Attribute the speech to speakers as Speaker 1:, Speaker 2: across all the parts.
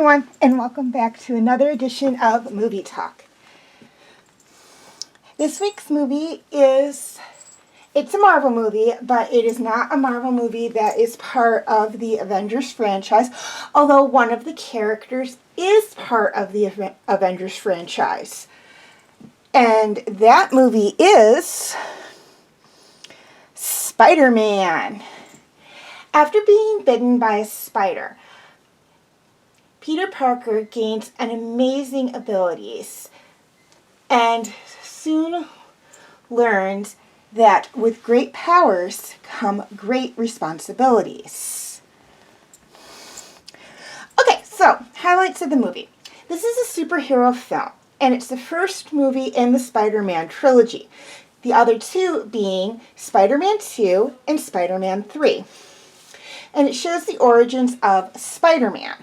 Speaker 1: everyone, and welcome back to another edition of Movie Talk. This week's movie it's a Marvel movie, but it is not a Marvel movie that is part of the Avengers franchise, although one of the characters is part of the Avengers franchise. And that movie is Spider-Man. After being bitten by a spider, Peter Parker gains an amazing abilities and soon learns that with great powers come great responsibilities. Okay, so highlights of the movie. This is a superhero film, and it's the first movie in the Spider-Man trilogy. The other two being Spider-Man 2 and Spider-Man 3. And it shows the origins of Spider-Man.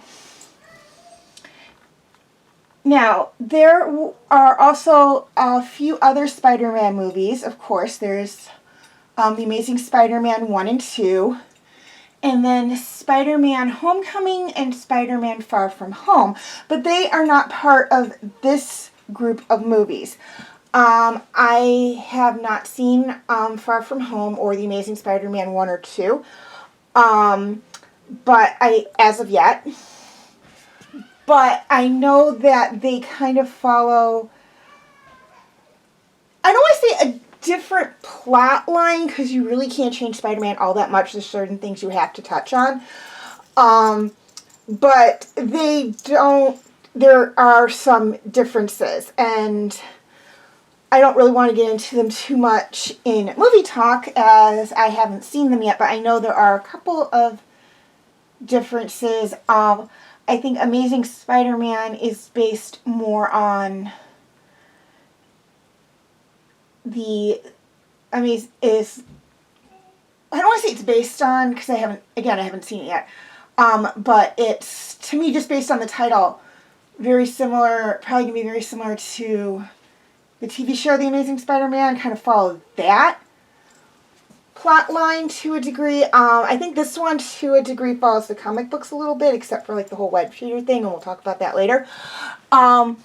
Speaker 1: Now, there are also a few other Spider-Man movies. Of course, there's The Amazing Spider-Man 1 and 2, and then Spider-Man Homecoming and Spider-Man Far From Home, but they are not part of this group of movies. I have not seen Far From Home or The Amazing Spider-Man 1 or 2, as of yet. But I know that they kind of follow, I don't want to say a different plot line, because you really can't change Spider-Man all that much. There's certain things you have to touch on. But there are some differences, and I don't really want to get into them too much in movie talk, as I haven't seen them yet, but I know there are a couple of differences. I think Amazing Spider-Man is based more on I don't want to say it's based on, because I haven't seen it yet. But it's, to me, just based on the title, very similar, probably going to be very similar to the TV show The Amazing Spider-Man, kind of follow that plot line to a degree. I think this one to a degree follows the comic books a little bit, except for like the whole web shooter thing, and we'll talk about that later. And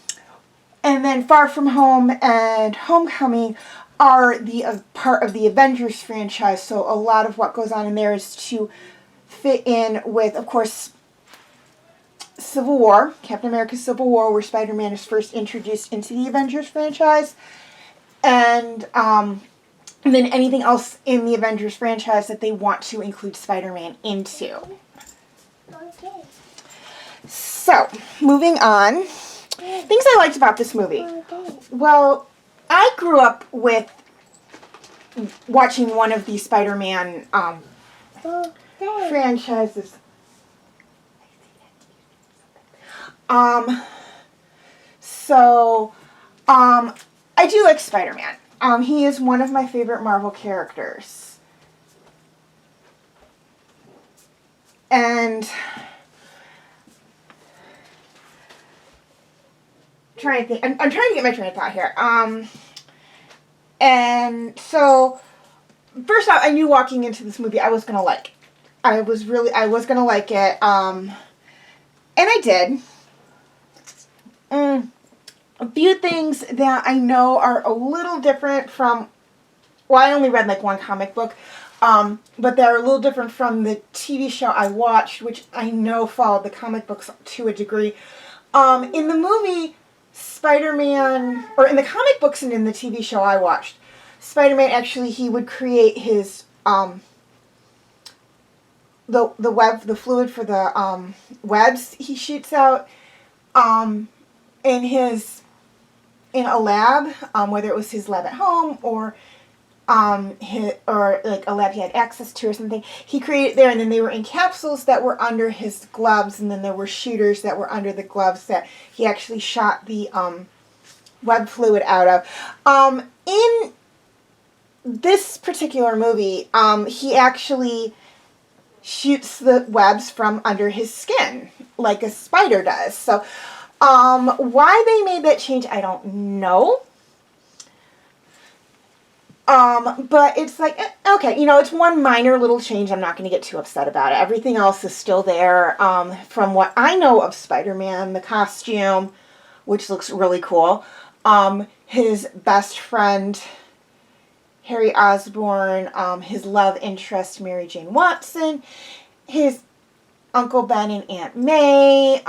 Speaker 1: then Far From Home and Homecoming are the part of the Avengers franchise, so a lot of what goes on in there is to fit in with, of course, Civil War, Captain America's Civil War, where Spider-Man is first introduced into the Avengers franchise, and then anything else in the Avengers franchise that they want to include Spider-Man into. Okay. So, moving on. Things I liked about this movie. Well, I grew up with watching one of the Spider-Man franchises. I do like Spider-Man. He is one of my favorite Marvel characters. And I'm trying to get my train of thought here. And so, first off, I knew walking into this movie I was going to like it. I was going to like it. And I did. A few things that I know are a little different from, well, I only read like one comic book, but they're a little different from the TV show I watched, which I know followed the comic books to a degree. In the movie, Spider-Man, or in the comic books and in the TV show I watched, Spider-Man actually, he would create his, the fluid for the webs he shoots out in a lab, whether it was his lab at home or like a lab he had access to or something. He created it there, and then they were in capsules that were under his gloves, and then there were shooters that were under the gloves that he actually shot the web fluid out of. In this particular movie, he actually shoots the webs from under his skin, like a spider does. So, why they made that change, I don't know. But it's like, okay, it's one minor little change. I'm not going to get too upset about it. Everything else is still there. From what I know of Spider-Man, the costume, which looks really cool. His best friend, Harry Osborn, his love interest, Mary Jane Watson, his Uncle Ben and Aunt May,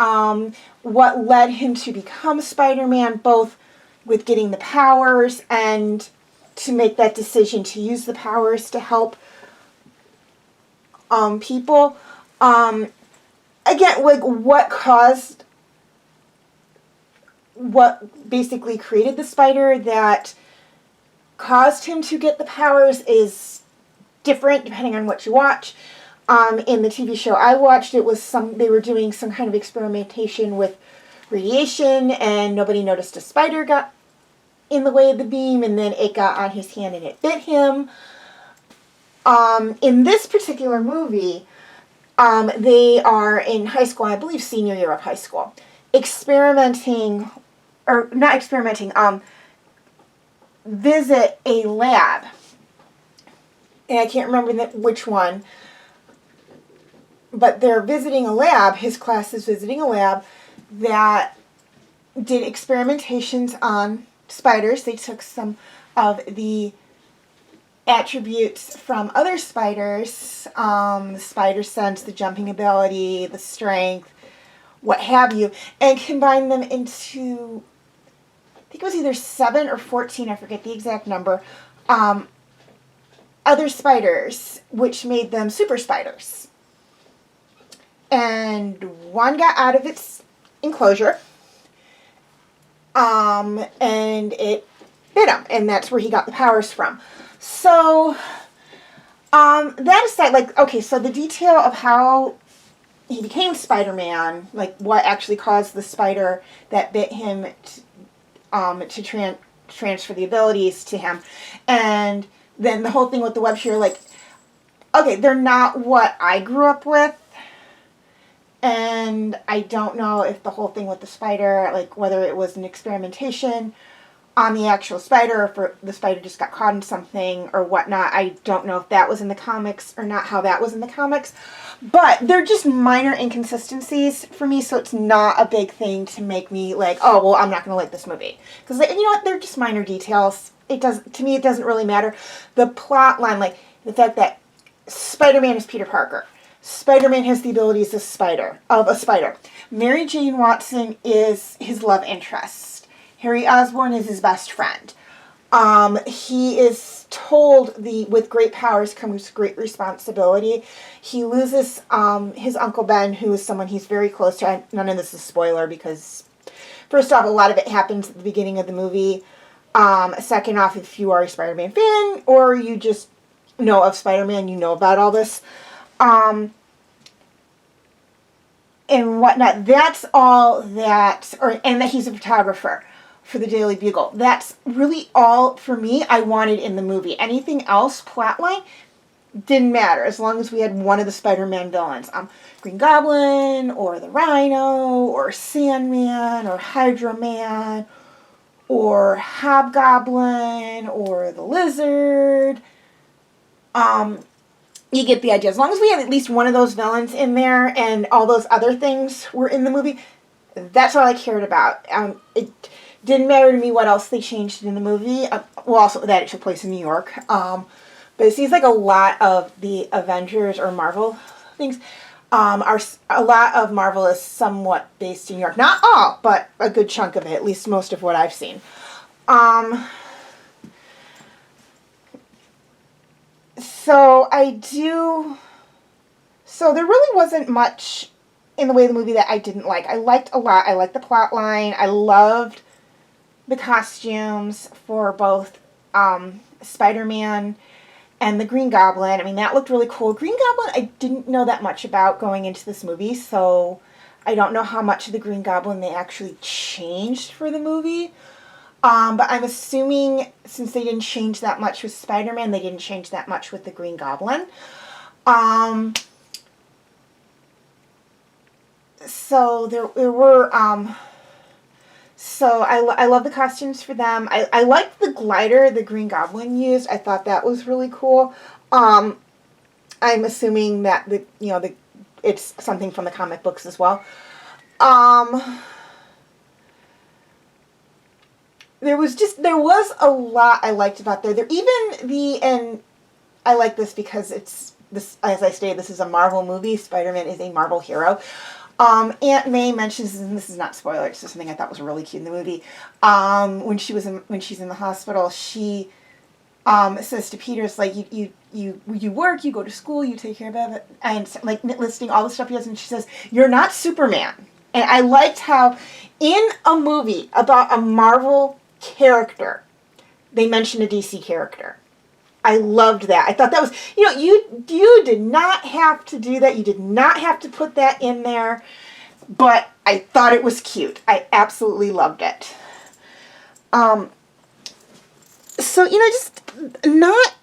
Speaker 1: what led him to become Spider-Man, both with getting the powers and to make that decision to use the powers to help people. Again, like what basically created the spider that caused him to get the powers is different depending on what you watch. In the TV show I watched, they were doing some kind of experimentation with radiation, and nobody noticed a spider got in the way of the beam, and then it got on his hand and it bit him. In this particular movie, they are in high school, I believe senior year of high school, visit a lab. And I can't remember which one, but they're visiting a lab, his class is visiting a lab that did experimentations on spiders. They took some of the attributes from other spiders, the spider sense, the jumping ability, the strength, what have you, and combined them into, I think it was either 7 or 14, I forget the exact number, other spiders, which made them super spiders. And one got out of its enclosure, and it bit him, and that's where he got the powers from. So, that aside, like, okay, so the detail of how he became Spider-Man, like what actually caused the spider that bit him to transfer the abilities to him, and then the whole thing with the web shooter, like, okay, they're not what I grew up with. And I don't know if the whole thing with the spider, like whether it was an experimentation on the actual spider, or if the spider just got caught in something or whatnot. I don't know if that was in the comics or not, how that was in the comics. But they're just minor inconsistencies for me, so it's not a big thing to make me like, oh, well, I'm not going to like this movie. Because, you know what, they're just minor details. To me, it doesn't really matter. The plot line, like the fact that Spider-Man is Peter Parker. Spider-Man has the abilities of a spider. Mary Jane Watson is his love interest. Harry Osborn is his best friend. He is told with great powers comes great responsibility. He loses his Uncle Ben, who is someone he's very close to. None of this is a spoiler because, first off, a lot of it happens at the beginning of the movie. Second off, if you are a Spider-Man fan or you just know of Spider-Man, you know about all this. And whatnot. That's all that, and that he's a photographer for the Daily Bugle. That's really all for me I wanted in the movie. Anything else, plotline, didn't matter as long as we had one of the Spider-Man villains. Green Goblin, or the Rhino, or Sandman, or Hydra Man, or Hobgoblin or the Lizard. You get the idea. As long as we have at least one of those villains in there and all those other things were in the movie, that's all I cared about. It didn't matter to me what else they changed in the movie. Well, also that it took place in New York. But it seems like a lot of the Avengers or Marvel things are a lot of Marvel is somewhat based in New York. Not all, but a good chunk of it. At least most of what I've seen. So there really wasn't much in the way of the movie that I didn't like. I liked a lot. I liked the plot line. I loved the costumes for both Spider-Man and the Green Goblin. I mean, that looked really cool. Green Goblin, I didn't know that much about going into this movie, so I don't know how much of the Green Goblin they actually changed for the movie. But I'm assuming since they didn't change that much with Spider-Man, they didn't change that much with the Green Goblin. So there were, so I love the costumes for them. I liked the glider the Green Goblin used. I thought that was really cool. I'm assuming that it's something from the comic books as well. There was a lot I liked about there. And I like this because this, as I stated, this is a Marvel movie. Spider-Man is a Marvel hero. Aunt May mentions, and this is not spoiler, it's just something I thought was really cute in the movie. When she's in the hospital, she says to Peter, it's like you work, you go to school, you take care of it, and like listing all the stuff he does, and she says, "You're not Superman." And I liked how in a movie about a Marvel character, they mentioned a DC character. I loved that. I thought that was, you did not have to do that. You did not have to put that in there. But I thought it was cute. I absolutely loved it. So, just not...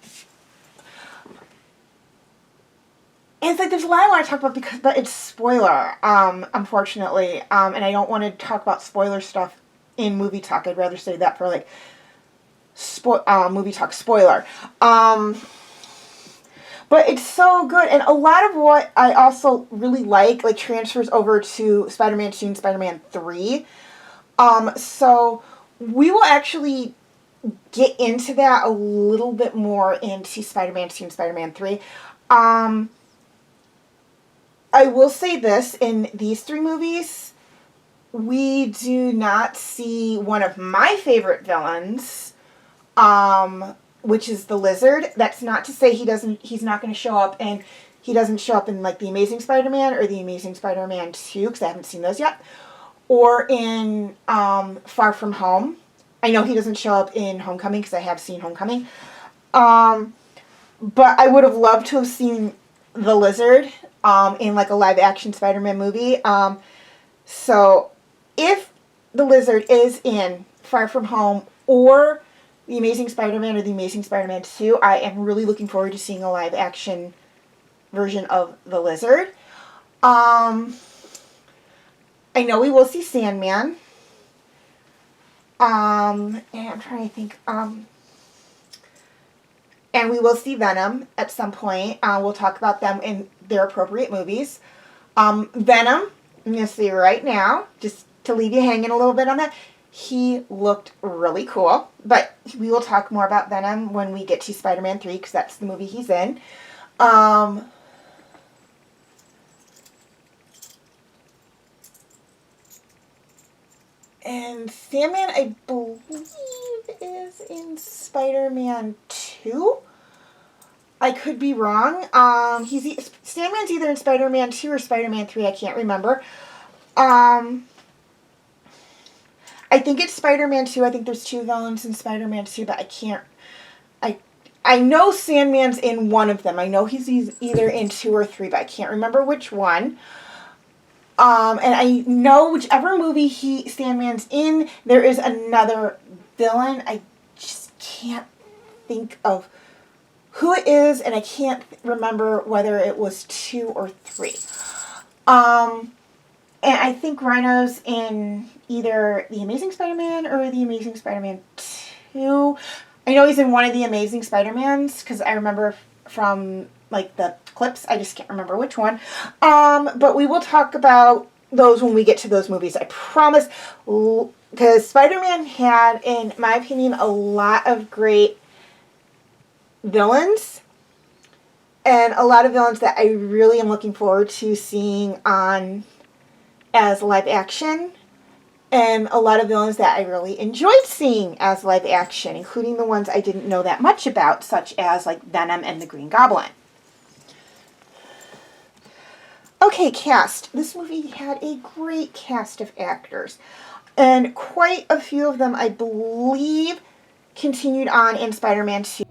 Speaker 1: And it's like there's a lot I want to talk about but it's spoiler, unfortunately. And I don't want to talk about spoiler stuff in movie talk. I'd rather say that for like movie talk spoiler. But it's so good, and a lot of what I also really like transfers over to Spider-Man 2 and Spider-Man 3. So we will actually get into that a little bit more into Spider-Man 2 and Spider-Man 3. I will say this, in these three movies, we do not see one of my favorite villains, which is the Lizard. That's not to say he's not going to show up, and he doesn't show up in like The Amazing Spider-Man or The Amazing Spider-Man 2, because I haven't seen those yet, or in Far From Home. I know he doesn't show up in Homecoming, because I have seen Homecoming. But I would have loved to have seen the Lizard in like a live action Spider-Man movie. So if the Lizard is in Far From Home or The Amazing Spider-Man or The Amazing Spider-Man 2, I am really looking forward to seeing a live action version of the Lizard. I know we will see Sandman. And I'm trying to think, and we will see Venom at some point. We'll talk about them in their appropriate movies. Venom, I'm going to say right now, just to leave you hanging a little bit on that, he looked really cool. But we will talk more about Venom when we get to Spider-Man 3, because that's the movie he's in. And Sandman, I believe, is in Spider-Man 2. I could be wrong. Sandman's either in Spider-Man 2 or Spider-Man 3. I can't remember. I think it's Spider-Man 2. I think there's two villains in Spider-Man 2, but I can't... I know Sandman's in one of them. I know he's either in 2 or 3, but I can't remember which one. And I know whichever movie Sandman's in, there is another villain. I just can't think of who it is, and I can't remember whether it was 2 or 3. And I think Rhino's in either The Amazing Spider-Man or The Amazing Spider-Man 2. I know he's in one of The Amazing Spider-Mans because I remember from like the clips. I just can't remember which one. But we will talk about those when we get to those movies. I promise. Because Spider-Man had, in my opinion, a lot of great villains. And a lot of villains that I really am looking forward to seeing on as live action, and a lot of villains that I really enjoyed seeing as live action, including the ones I didn't know that much about, such as like Venom and the Green Goblin. Okay, cast. This movie had a great cast of actors, and quite a few of them, I believe, continued on in Spider-Man 2.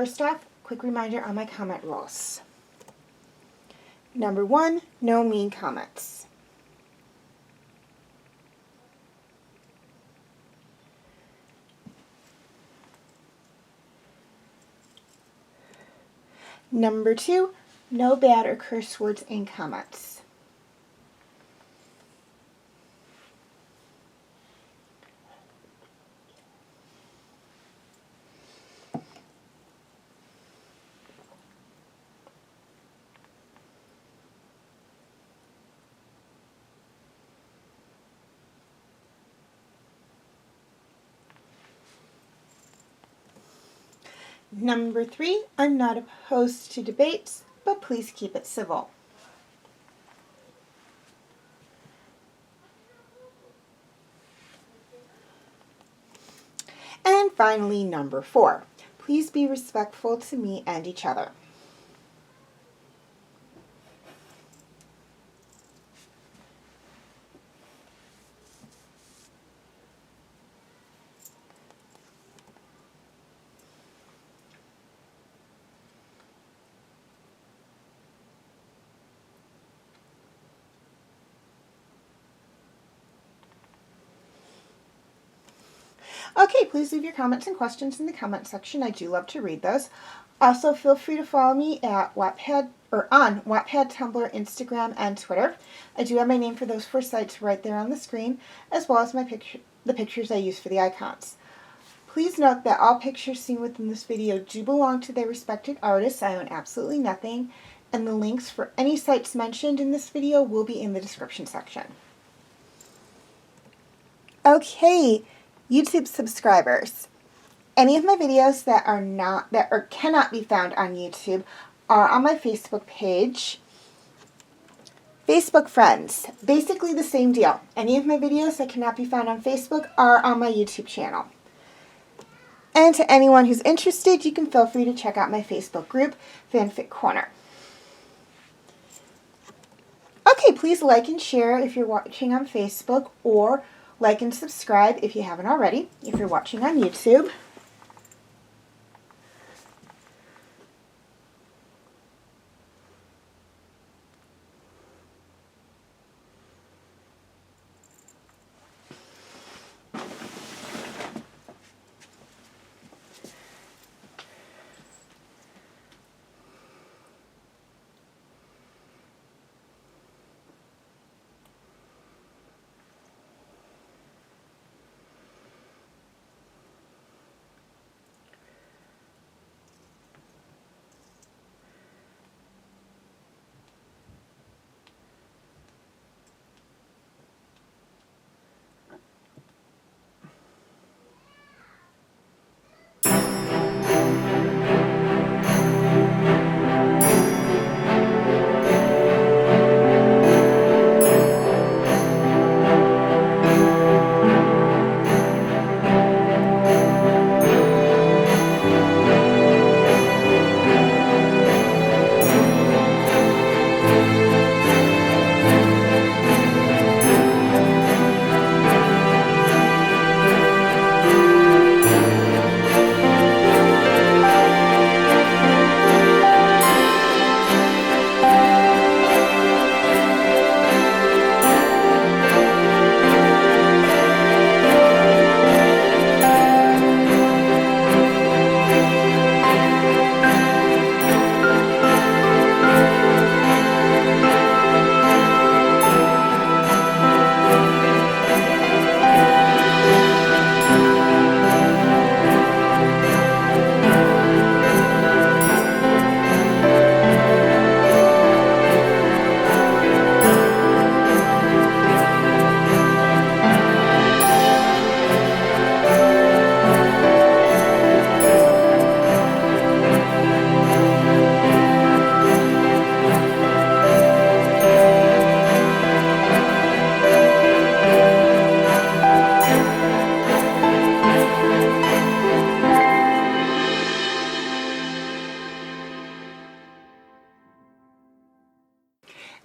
Speaker 1: First off, quick reminder on my comment rules. Number 1, no mean comments. Number 2, no bad or curse words in comments. Number 3, I'm not opposed to debates, but please keep it civil. And finally, number 4, please be respectful to me and each other. Okay, please leave your comments and questions in the comment section. I do love to read those. Also, feel free to follow me at Wattpad, or on Wattpad, Tumblr, Instagram, and Twitter. I do have my name for those 4 sites right there on the screen, as well as the pictures I use for the icons. Please note that all pictures seen within this video do belong to their respective artists. I own absolutely nothing, and the links for any sites mentioned in this video will be in the description section. Okay, YouTube subscribers. Any of my videos that cannot be found on YouTube are on my Facebook page. Facebook friends, basically the same deal. Any of my videos that cannot be found on Facebook are on my YouTube channel. And to anyone who's interested, you can feel free to check out my Facebook group, Fanfic Corner. Okay, please like and share if you're watching on Facebook, or like and subscribe if you haven't already, if you're watching on YouTube.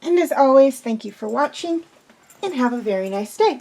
Speaker 1: And as always, thank you for watching, and have a very nice day.